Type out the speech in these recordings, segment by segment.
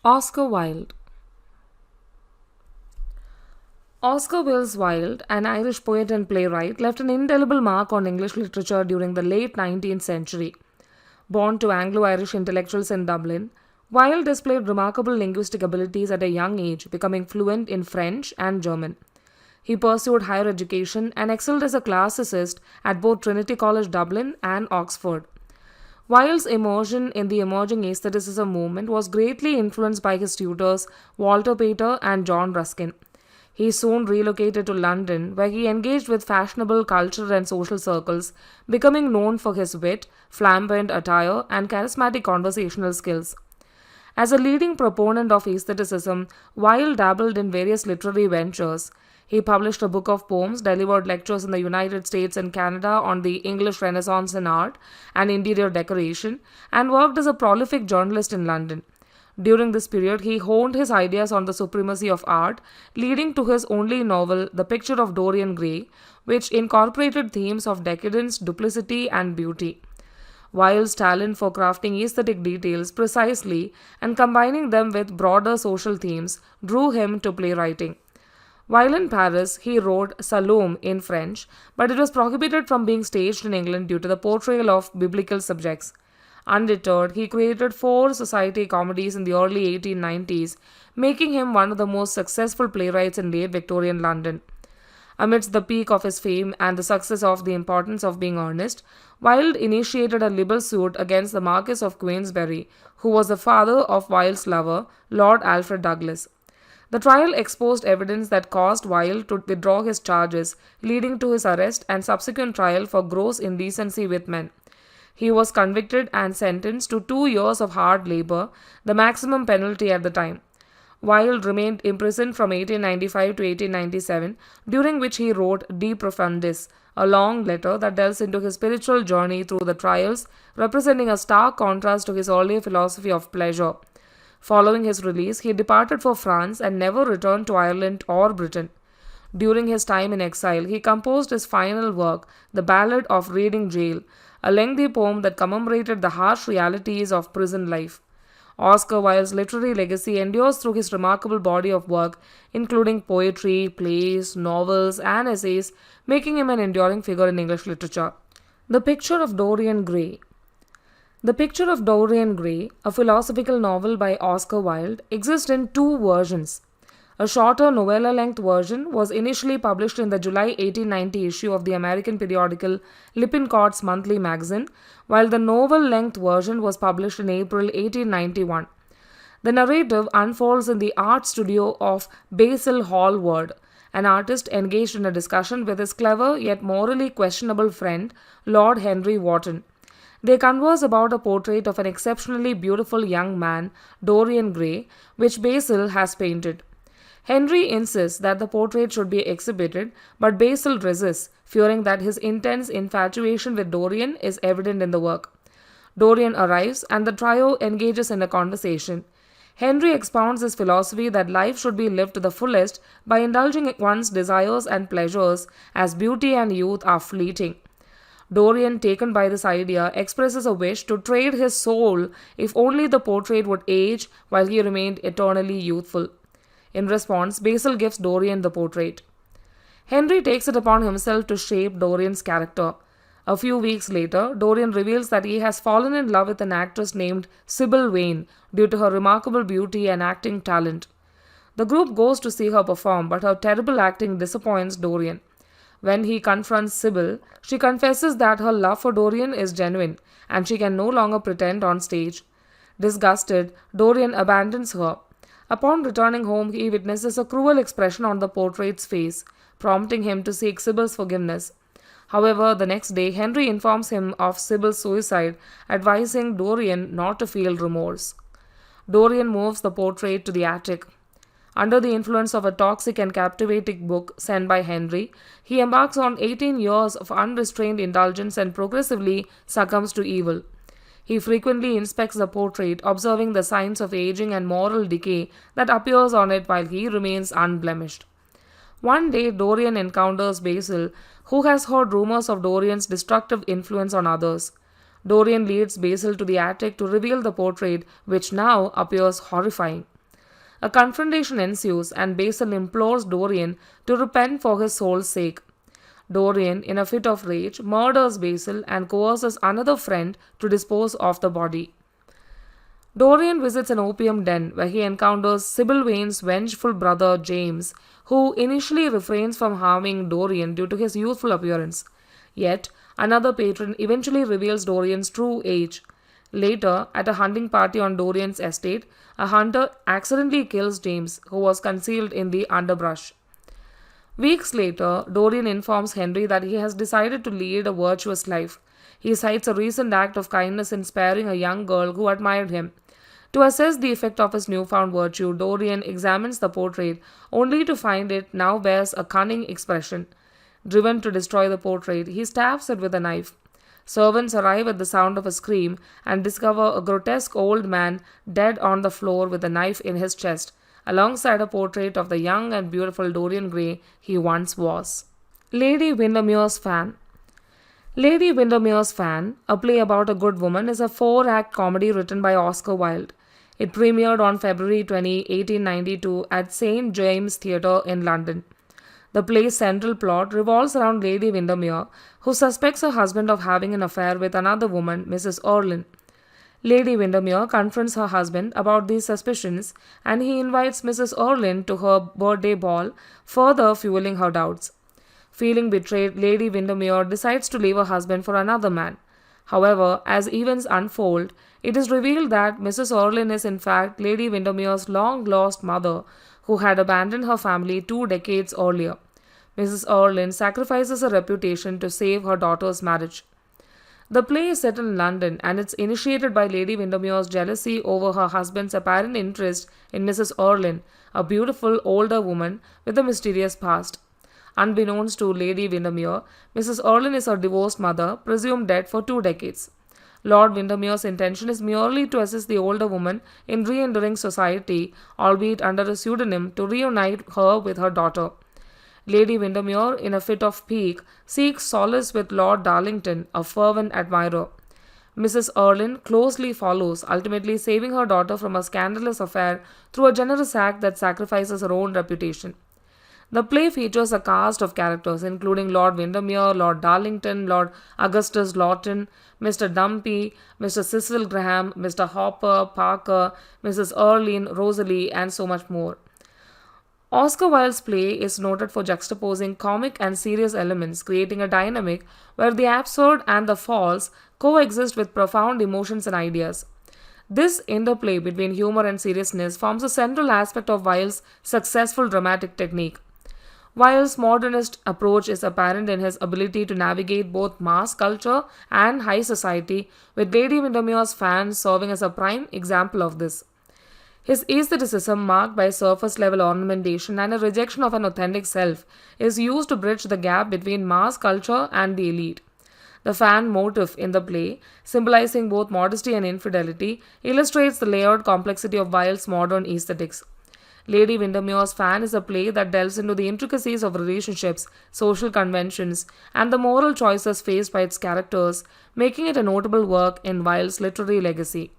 Oscar Wilde. Oscar Wilde, an Irish poet and playwright, left an indelible mark on English literature during the late 19th century. Born to Anglo-Irish intellectuals in Dublin, Wilde displayed remarkable linguistic abilities at a young age, becoming fluent in French and German. He pursued higher education and excelled as a classicist at both Trinity College Dublin and Oxford. Wilde's immersion in the emerging aestheticism movement was greatly influenced by his tutors Walter Pater and John Ruskin. He soon relocated to London, where he engaged with fashionable culture and social circles, becoming known for his wit, flamboyant attire, and charismatic conversational skills. As a leading proponent of aestheticism, Wilde dabbled in various literary ventures. He published a book of poems, delivered lectures in the United States and Canada on the English Renaissance in art and interior decoration, and worked as a prolific journalist in London. During this period, he honed his ideas on the supremacy of art, leading to his only novel, The Picture of Dorian Gray, which incorporated themes of decadence, duplicity, and beauty. Wilde's talent for crafting aesthetic details precisely and combining them with broader social themes drew him to playwriting. While in Paris, he wrote Salome in French, but it was prohibited from being staged in England due to the portrayal of biblical subjects. Undeterred, he created 4 society comedies in the early 1890s, making him one of the most successful playwrights in late Victorian London. Amidst the peak of his fame and the success of The Importance of Being Earnest, Wilde initiated a libel suit against the Marquis of Queensberry, who was the father of Wilde's lover, Lord Alfred Douglas. The trial exposed evidence that caused Wilde to withdraw his charges, leading to his arrest and subsequent trial for gross indecency with men. He was convicted and sentenced to 2 years of hard labor, the maximum penalty at the time. Wilde remained imprisoned from 1895 to 1897, during which he wrote De Profundis, a long letter that delves into his spiritual journey through the trials, representing a stark contrast to his earlier philosophy of pleasure. Following his release, he departed for France and never returned to Ireland or Britain. During his time in exile, he composed his final work, The Ballad of Reading Gaol, a lengthy poem that commemorated the harsh realities of prison life. Oscar Wilde's literary legacy endures through his remarkable body of work, including poetry, plays, novels, and essays, making him an enduring figure in English literature. The Picture of Dorian Gray. The Picture of Dorian Gray, a philosophical novel by Oscar Wilde, exists in 2 versions. A shorter novella-length version was initially published in the July 1890 issue of the American periodical Lippincott's Monthly Magazine, while the novel-length version was published in April 1891. The narrative unfolds in the art studio of Basil Hallward, an artist engaged in a discussion with his clever yet morally questionable friend, Lord Henry Wotton. They converse about a portrait of an exceptionally beautiful young man, Dorian Gray, which Basil has painted. Henry insists that the portrait should be exhibited, but Basil resists, fearing that his intense infatuation with Dorian is evident in the work. Dorian arrives, and the trio engages in a conversation. Henry expounds his philosophy that life should be lived to the fullest by indulging one's desires and pleasures, as beauty and youth are fleeting. Dorian, taken by this idea, expresses a wish to trade his soul if only the portrait would age while he remained eternally youthful. In response, Basil gives Dorian the portrait. Henry takes it upon himself to shape Dorian's character. A few weeks later, Dorian reveals that he has fallen in love with an actress named Sybil Vane due to her remarkable beauty and acting talent. The group goes to see her perform, but her terrible acting disappoints Dorian. When he confronts Sybil, she confesses that her love for Dorian is genuine, and she can no longer pretend on stage. Disgusted, Dorian abandons her. Upon returning home, he witnesses a cruel expression on the portrait's face, prompting him to seek Sybil's forgiveness. However, the next day, Henry informs him of Sybil's suicide, advising Dorian not to feel remorse. Dorian moves the portrait to the attic. Under the influence of a toxic and captivating book sent by Henry, he embarks on 18 years of unrestrained indulgence and progressively succumbs to evil. He frequently inspects the portrait, observing the signs of aging and moral decay that appears on it while he remains unblemished. One day, Dorian encounters Basil, who has heard rumors of Dorian's destructive influence on others. Dorian leads Basil to the attic to reveal the portrait, which now appears horrifying. A confrontation ensues, and Basil implores Dorian to repent for his soul's sake. Dorian, in a fit of rage, murders Basil and coerces another friend to dispose of the body. Dorian visits an opium den where he encounters Sybil Vane's vengeful brother James, who initially refrains from harming Dorian due to his youthful appearance. Yet, another patron eventually reveals Dorian's true age. Later, at a hunting party on Dorian's estate, a hunter accidentally kills James, who was concealed in the underbrush. Weeks later, Dorian informs Henry that he has decided to lead a virtuous life. He cites a recent act of kindness in sparing a young girl who admired him. To assess the effect of his newfound virtue, Dorian examines the portrait, only to find it now bears a cunning expression. Driven to destroy the portrait, he stabs it with a knife. Servants arrive at the sound of a scream and discover a grotesque old man dead on the floor with a knife in his chest, alongside a portrait of the young and beautiful Dorian Gray he once was. Lady Windermere's Fan. Lady Windermere's Fan, a play about a good woman, is a four-act comedy written by Oscar Wilde. It premiered on February 20, 1892 at St. James Theatre in London. The play's central plot revolves around Lady Windermere, who suspects her husband of having an affair with another woman, Mrs. Orlin. Lady Windermere confronts her husband about these suspicions, and he invites Mrs. Orlin to her birthday ball, further fueling her doubts. Feeling betrayed, Lady Windermere decides to leave her husband for another man. However, as events unfold, it is revealed that Mrs. Orlin is in fact Lady Windermere's long-lost mother, who had abandoned her family 2 decades earlier. Mrs. Orlin sacrifices her reputation to save her daughter's marriage. The play is set in London, and it's initiated by Lady Windermere's jealousy over her husband's apparent interest in Mrs. Orlin, a beautiful older woman with a mysterious past. Unbeknownst to Lady Windermere, Mrs. Orlin is her divorced mother, presumed dead for 2 decades. Lord Windermere's intention is merely to assist the older woman in re-entering society, albeit under a pseudonym, to reunite her with her daughter. Lady Windermere, in a fit of pique, seeks solace with Lord Darlington, a fervent admirer. Mrs. Orlin closely follows, ultimately saving her daughter from a scandalous affair through a generous act that sacrifices her own reputation. The play features a cast of characters including Lord Windermere, Lord Darlington, Lord Augustus Lawton, Mr. Dumpy, Mr. Cecil Graham, Mr. Hopper, Parker, Mrs. Orlin, Rosalie, and so much more. Oscar Wilde's play is noted for juxtaposing comic and serious elements, creating a dynamic where the absurd and the false coexist with profound emotions and ideas. This interplay between humor and seriousness forms a central aspect of Wilde's successful dramatic technique. Wilde's modernist approach is apparent in his ability to navigate both mass culture and high society, with Lady Windermere's Fan serving as a prime example of this. His aestheticism, marked by surface-level ornamentation and a rejection of an authentic self, is used to bridge the gap between mass culture and the elite. The fan motif in the play, symbolizing both modesty and infidelity, illustrates the layered complexity of Wilde's modern aesthetics. Lady Windermere's Fan is a play that delves into the intricacies of relationships, social conventions, and the moral choices faced by its characters, making it a notable work in Wilde's literary legacy.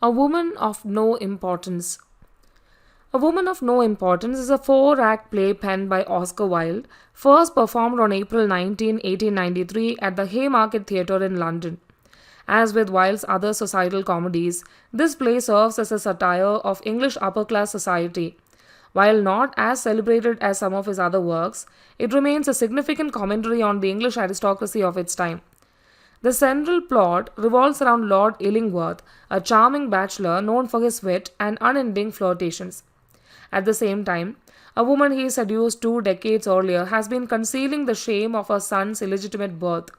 A Woman of No Importance. A Woman of No Importance is a 4-act play penned by Oscar Wilde, first performed on April 19, 1893 at the Haymarket Theatre in London. As with Wilde's other societal comedies, this play serves as a satire of English upper-class society. While not as celebrated as some of his other works, it remains a significant commentary on the English aristocracy of its time. The central plot revolves around Lord Illingworth, a charming bachelor known for his wit and unending flirtations. At the same time, a woman he seduced 2 decades earlier has been concealing the shame of her son's illegitimate birth.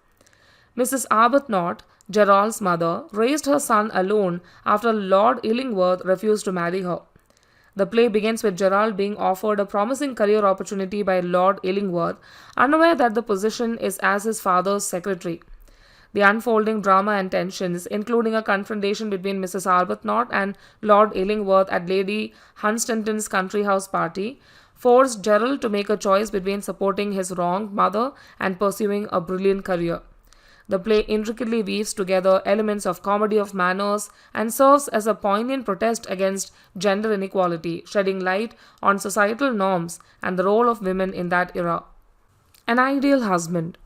Mrs. Arbuthnot, Gerald's mother, raised her son alone after Lord Illingworth refused to marry her. The play begins with Gerald being offered a promising career opportunity by Lord Illingworth, unaware that the position is as his father's secretary. The unfolding drama and tensions, including a confrontation between Mrs. Arbuthnot and Lord Illingworth at Lady Hunstanton's country house party, forced Gerald to make a choice between supporting his wronged mother and pursuing a brilliant career. The play intricately weaves together elements of comedy of manners and serves as a poignant protest against gender inequality, shedding light on societal norms and the role of women in that era. An Ideal Husband.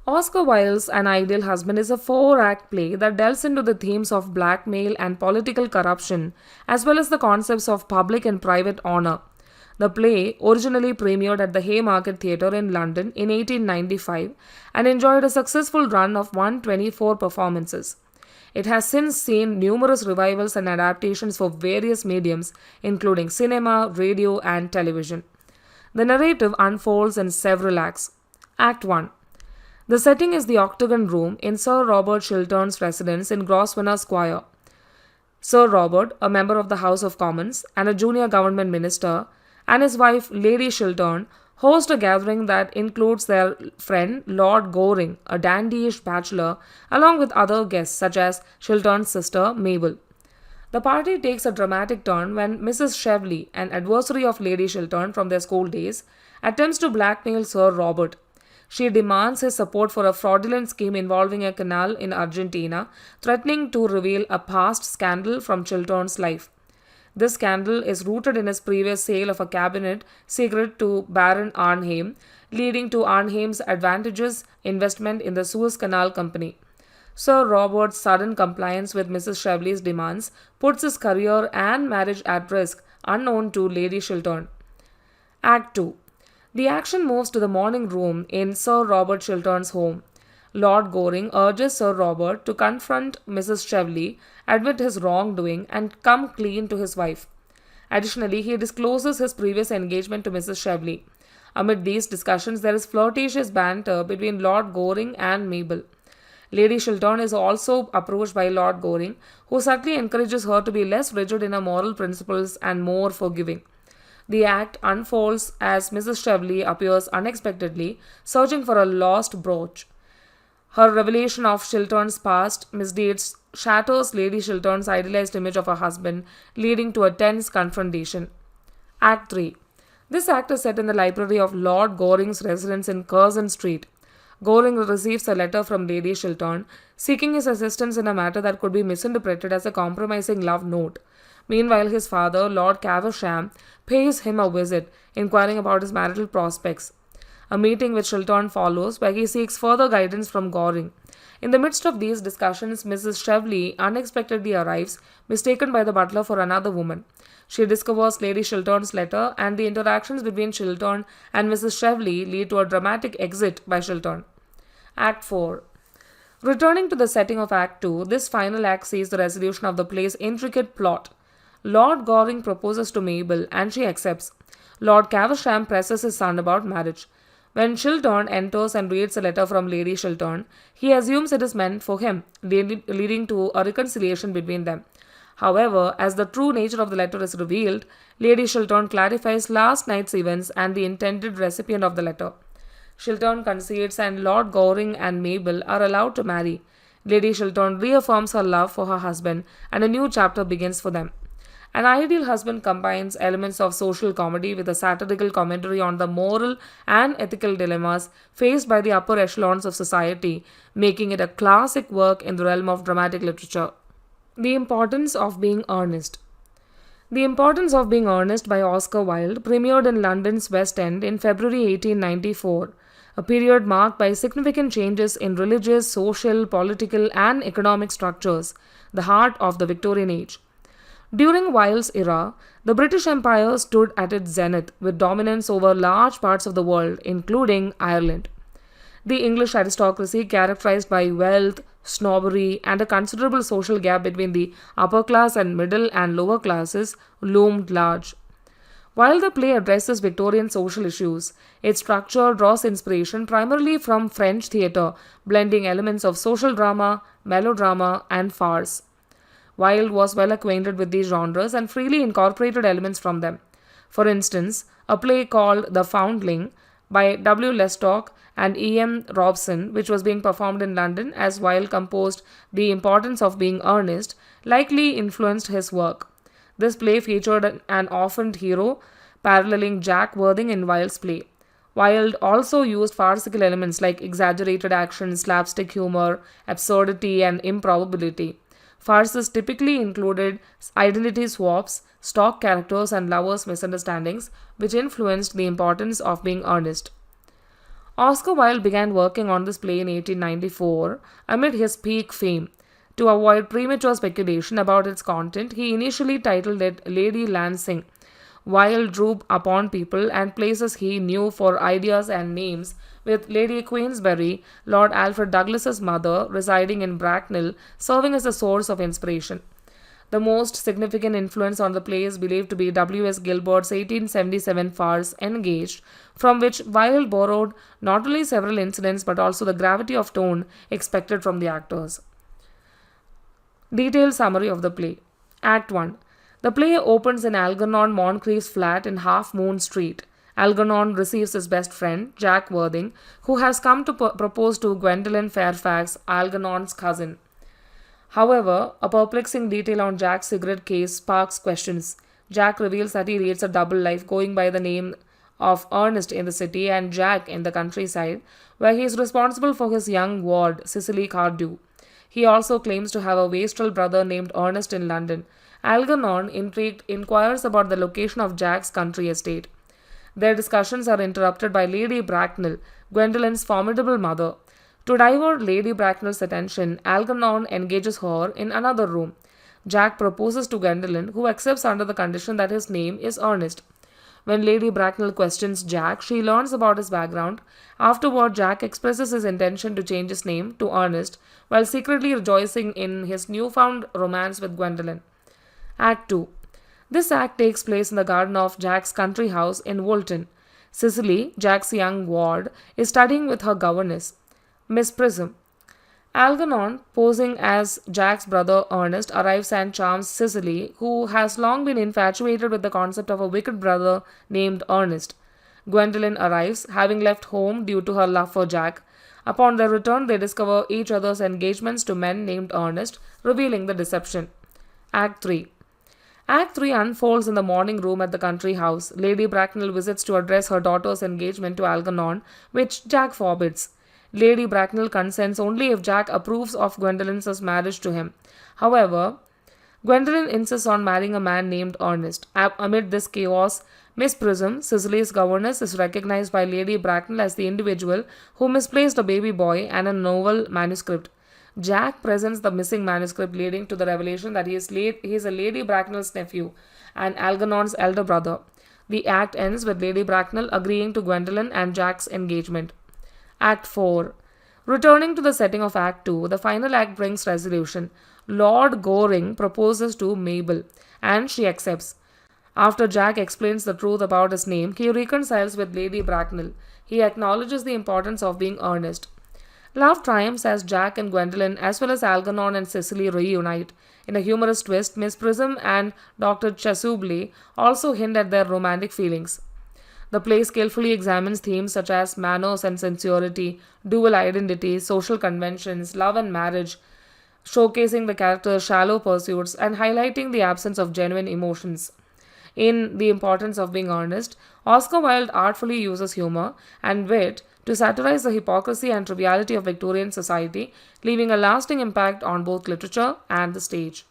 Oscar Wilde's An Ideal Husband is a four-act play that delves into the themes of blackmail and political corruption, as well as the concepts of public and private honor. The play originally premiered at the Haymarket Theatre in London in 1895 and enjoyed a successful run of 124 performances. It has since seen numerous revivals and adaptations for various mediums, including cinema, radio, and television. The narrative unfolds in several acts. Act 1. The setting is the Octagon Room in Sir Robert Chiltern's residence in Grosvenor Square. Sir Robert, a member of the House of Commons and a junior government minister, and his wife Lady Chiltern host a gathering that includes their friend Lord Goring, a dandyish bachelor, along with other guests such as Chiltern's sister Mabel. The party takes a dramatic turn when Mrs. Shevley, an adversary of Lady Chiltern from their school days, attempts to blackmail Sir Robert. She demands his support for a fraudulent scheme involving a canal in Argentina, threatening to reveal a past scandal from Chiltern's life. This scandal is rooted in his previous sale of a cabinet secret to Baron Arnheim, leading to Arnheim's advantageous investment in the Suez Canal Company. Sir Robert's sudden compliance with Mrs. Shevley's demands puts his career and marriage at risk, unknown to Lady Chiltern. Act 2. The action moves to the morning room in Sir Robert Chiltern's home. Lord Goring urges Sir Robert to confront Mrs. Shevley, admit his wrongdoing, and come clean to his wife. Additionally, he discloses his previous engagement to Mrs. Shevley. Amid these discussions, there is flirtatious banter between Lord Goring and Mabel. Lady Chiltern is also approached by Lord Goring, who subtly encourages her to be less rigid in her moral principles and more forgiving. The act unfolds as Mrs. Shevley appears unexpectedly, searching for a lost brooch. Her revelation of Chiltern's past misdeeds shatters Lady Chiltern's idealized image of her husband, leading to a tense confrontation. Act 3. This act is set in the library of Lord Goring's residence in Curzon Street. Goring receives a letter from Lady Chiltern, seeking his assistance in a matter that could be misinterpreted as a compromising love note. Meanwhile, his father, Lord Caversham, pays him a visit, inquiring about his marital prospects. A meeting with Chiltern follows, where he seeks further guidance from Goring. In the midst of these discussions, Mrs. Shevley unexpectedly arrives, mistaken by the butler for another woman. She discovers Lady Chiltern's letter, and the interactions between Chiltern and Mrs. Shevley lead to a dramatic exit by Chiltern. Act 4. Returning to the setting of Act 2, this final act sees the resolution of the play's intricate plot. Lord Goring proposes to Mabel, and she accepts. Lord Caversham presses his son about marriage. When Chiltern enters and reads a letter from Lady Chiltern, he assumes it is meant for him, leading to a reconciliation between them. However, as the true nature of the letter is revealed, Lady Chiltern clarifies last night's events and the intended recipient of the letter. Chiltern concedes, and Lord Goring and Mabel are allowed to marry. Lady Chiltern reaffirms her love for her husband, and a new chapter begins for them. An Ideal Husband combines elements of social comedy with a satirical commentary on the moral and ethical dilemmas faced by the upper echelons of society, making it a classic work in the realm of dramatic literature. The Importance of Being Earnest. The Importance of Being Earnest by Oscar Wilde premiered in London's West End in February 1894, a period marked by significant changes in religious, social, political, and economic structures, the heart of the Victorian age. During Wilde's era, the British Empire stood at its zenith with dominance over large parts of the world, including Ireland. The English aristocracy, characterized by wealth, snobbery, and a considerable social gap between the upper class and middle and lower classes, loomed large. While the play addresses Victorian social issues, its structure draws inspiration primarily from French theatre, blending elements of social drama, melodrama, and farce. Wilde was well acquainted with these genres and freely incorporated elements from them. For instance, a play called The Foundling by W. Lestock and E. M. Robson, which was being performed in London as Wilde composed The Importance of Being Earnest, likely influenced his work. This play featured an orphaned hero paralleling Jack Worthing in Wilde's play. Wilde also used farcical elements like exaggerated action, slapstick humor, absurdity, and improbability. Farces typically included identity swaps, stock characters, and lovers' misunderstandings, which influenced the importance of being earnest. Oscar Wilde began working on this play in 1894 amid his peak fame. To avoid premature speculation about its content, he initially titled it Lady Lansing. Wilde drew upon people and places he knew for ideas and names, with Lady Queensberry, Lord Alfred Douglas's mother, residing in Bracknell, serving as a source of inspiration. The most significant influence on the play is believed to be W. S. Gilbert's 1877 farce Engaged, from which Wilde borrowed not only several incidents but also the gravity of tone expected from the actors. Detailed summary of the play. Act 1. The play opens in Algernon Moncrief's flat in Half Moon Street. Algernon receives his best friend, Jack Worthing, who has come to propose to Gwendolen Fairfax, Algernon's cousin. However, a perplexing detail on Jack's cigarette case sparks questions. Jack reveals that he leads a double life, going by the name of Ernest in the city and Jack in the countryside, where he is responsible for his young ward, Cicely Cardew. He also claims to have a wastrel brother named Ernest in London. Algernon, intrigued, inquires about the location of Jack's country estate. Their discussions are interrupted by Lady Bracknell, Gwendolen's formidable mother. To divert Lady Bracknell's attention, Algernon engages her in another room. Jack proposes to Gwendolen, who accepts under the condition that his name is Ernest. When Lady Bracknell questions Jack, she learns about his background. Afterward, Jack expresses his intention to change his name to Ernest, while secretly rejoicing in his newfound romance with Gwendolen. Act 2. This act takes place in the garden of Jack's country house in Woolton. Cicely, Jack's young ward, is studying with her governess, Miss Prism. Algernon, posing as Jack's brother Ernest, arrives and charms Cicely, who has long been infatuated with the concept of a wicked brother named Ernest. Gwendolen arrives, having left home due to her love for Jack. Upon their return, they discover each other's engagements to men named Ernest, revealing the deception. Act 3. Act 3 unfolds in the morning room at the country house. Lady Bracknell visits to address her daughter's engagement to Algernon, which Jack forbids. Lady Bracknell consents only if Jack approves of Gwendolen's marriage to him. However, Gwendolen insists on marrying a man named Ernest. Amid this chaos, Miss Prism, Cicely's governess, is recognized by Lady Bracknell as the individual who misplaced a baby boy and a novel manuscript. Jack presents the missing manuscript, leading to the revelation that he is a Lady Bracknell's nephew and Algernon's elder brother. The act ends with Lady Bracknell agreeing to Gwendolen and Jack's engagement. Act 4. Returning to the setting of Act 2, the final act brings resolution. Lord Goring proposes to Mabel, and she accepts. After Jack explains the truth about his name, he reconciles with Lady Bracknell. He acknowledges the importance of being earnest. Love triumphs as Jack and Gwendolen, as well as Algernon and Cicely, reunite. In a humorous twist, Miss Prism and Dr. Chasuble also hint at their romantic feelings. The play skillfully examines themes such as manners and sincerity, dual identity, social conventions, love and marriage, showcasing the character's shallow pursuits and highlighting the absence of genuine emotions. In The Importance of Being Earnest, Oscar Wilde artfully uses humor and wit to satirize the hypocrisy and triviality of Victorian society, leaving a lasting impact on both literature and the stage.